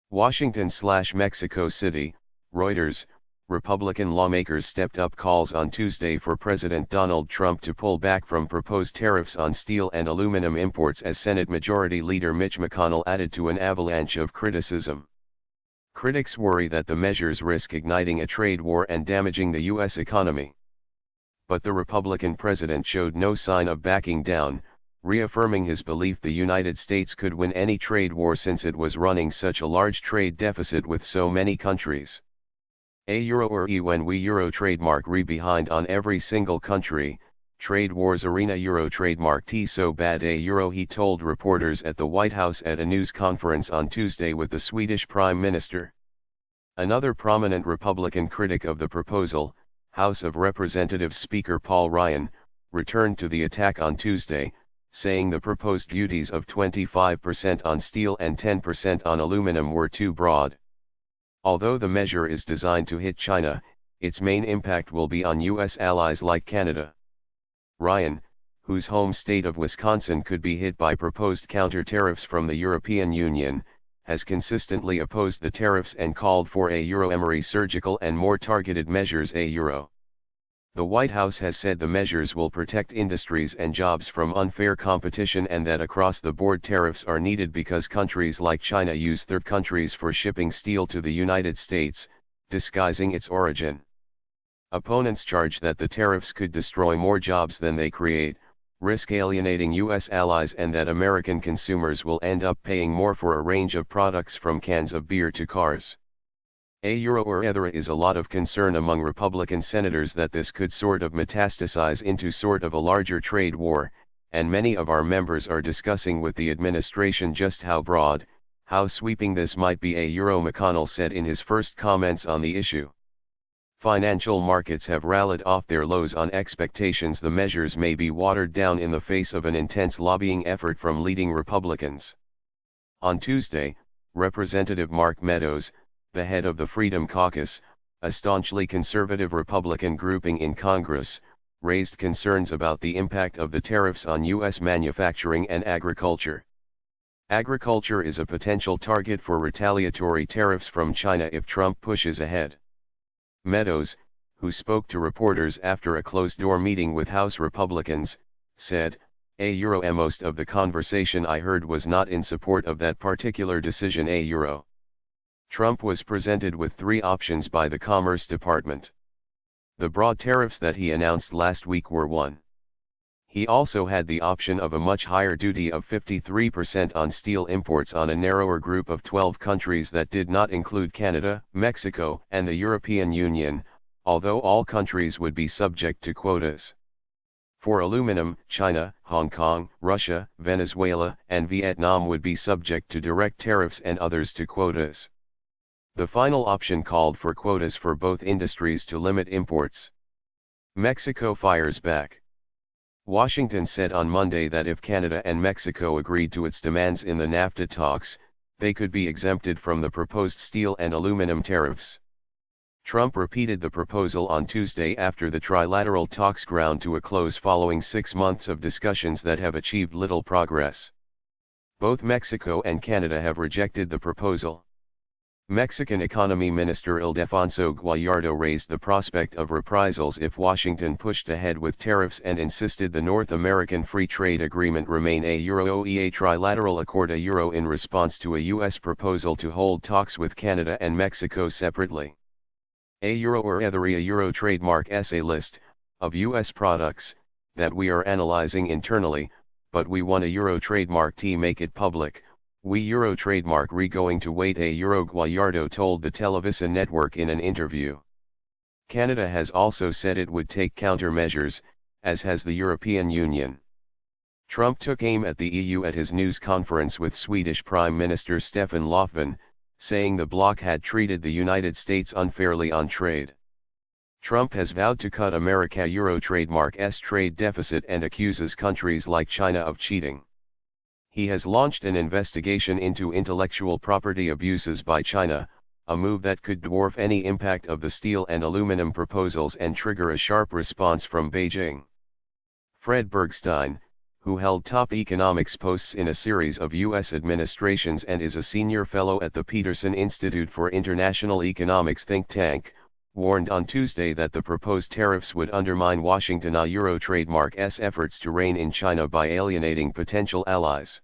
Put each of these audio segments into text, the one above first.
Washington/Mexico City, Reuters, Republican lawmakers stepped up calls on Tuesday for President Donald Trump to pull back from proposed tariffs on steel and aluminum imports as Senate Majority Leader Mitch McConnell added to an avalanche of criticism. Critics worry that the measures risk igniting a trade war and damaging the U.S. economy. But the Republican president showed no sign of backing down, reaffirming his belief the United States could win any trade war since it was running such a large trade deficit with so many countries. A euro or when we euro trademark behind on every single country, trade wars arena euro trademark t so bad a euro, he told reporters at the White House at a news conference on Tuesday with the Swedish Prime Minister. Another prominent Republican critic of the proposal, House of Representatives Speaker Paul Ryan, returned to the attack on Tuesday, saying the proposed duties of 25% on steel and 10% on aluminum were too broad. Although the measure is designed to hit China, its main impact will be on U.S. allies like Canada. Ryan, whose home state of Wisconsin could be hit by proposed counter-tariffs from the European Union, has consistently opposed the tariffs and called for a euro surgical and more targeted measures a euro. The White House has said the measures will protect industries and jobs from unfair competition and that across-the-board tariffs are needed because countries like China use third countries for shipping steel to the United States, disguising its origin. Opponents charge that the tariffs could destroy more jobs than they create, risk alienating U.S. allies, and that American consumers will end up paying more for a range of products from cans of beer to cars. A euro or other is a lot of concern among Republican senators that this could sort of metastasize into sort of a larger trade war, and many of our members are discussing with the administration just how broad, how sweeping this might be a euro, McConnell said in his first comments on the issue. Financial markets have rallied off their lows on expectations the measures may be watered down in the face of an intense lobbying effort from leading Republicans. On Tuesday, Representative Mark Meadows, the head of the Freedom Caucus, a staunchly conservative Republican grouping in Congress, raised concerns about the impact of the tariffs on U.S. manufacturing and agriculture. Agriculture is a potential target for retaliatory tariffs from China if Trump pushes ahead. Meadows, who spoke to reporters after a closed-door meeting with House Republicans, said, a euro, most of the conversation I heard was not in support of that particular decision a euro. Trump was presented with three options by the Commerce Department. The broad tariffs that he announced last week were one. He also had the option of a much higher duty of 53% on steel imports on a narrower group of 12 countries that did not include Canada, Mexico, and the European Union, although all countries would be subject to quotas. For aluminum, China, Hong Kong, Russia, Venezuela, and Vietnam would be subject to direct tariffs and others to quotas. The final option called for quotas for both industries to limit imports. Mexico fires back. Washington said on Monday that if Canada and Mexico agreed to its demands in the NAFTA talks, they could be exempted from the proposed steel and aluminum tariffs. Trump repeated the proposal on Tuesday after the trilateral talks ground to a close following 6 months of discussions that have achieved little progress. Both Mexico and Canada have rejected the proposal. Mexican Economy Minister Ildefonso Guajardo raised the prospect of reprisals if Washington pushed ahead with tariffs and insisted the North American Free Trade Agreement remain a Euro-OEA trilateral accord a euro in response to a U.S. proposal to hold talks with Canada and Mexico separately. A euro or other a euro trademark a list of U.S. products that we are analyzing internally, but we want a euro trademark to make it public. We euro trademark going to wait a euro, Guajardo told the Televisa network in an interview. Canada has also said it would take countermeasures, as has the European Union. Trump took aim at the EU at his news conference with Swedish Prime Minister Stefan Löfven, saying the bloc had treated the United States unfairly on trade. Trump has vowed to cut America euro trademark's trade deficit and accuses countries like China of cheating. He has launched an investigation into intellectual property abuses by China, a move that could dwarf any impact of the steel and aluminum proposals and trigger a sharp response from Beijing. Fred Bergstein, who held top economics posts in a series of U.S. administrations and is a senior fellow at the Peterson Institute for International Economics think tank, warned on Tuesday that the proposed tariffs would undermine Washington's Euro trademark's efforts to rein in China by alienating potential allies.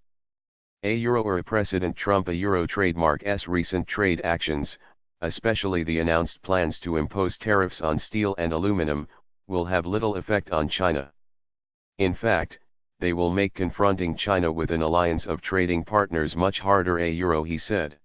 President Trump Euro trademark's recent trade actions, especially the announced plans to impose tariffs on steel and aluminum, will have little effect on China. In fact, they will make confronting China with an alliance of trading partners much harder, he said.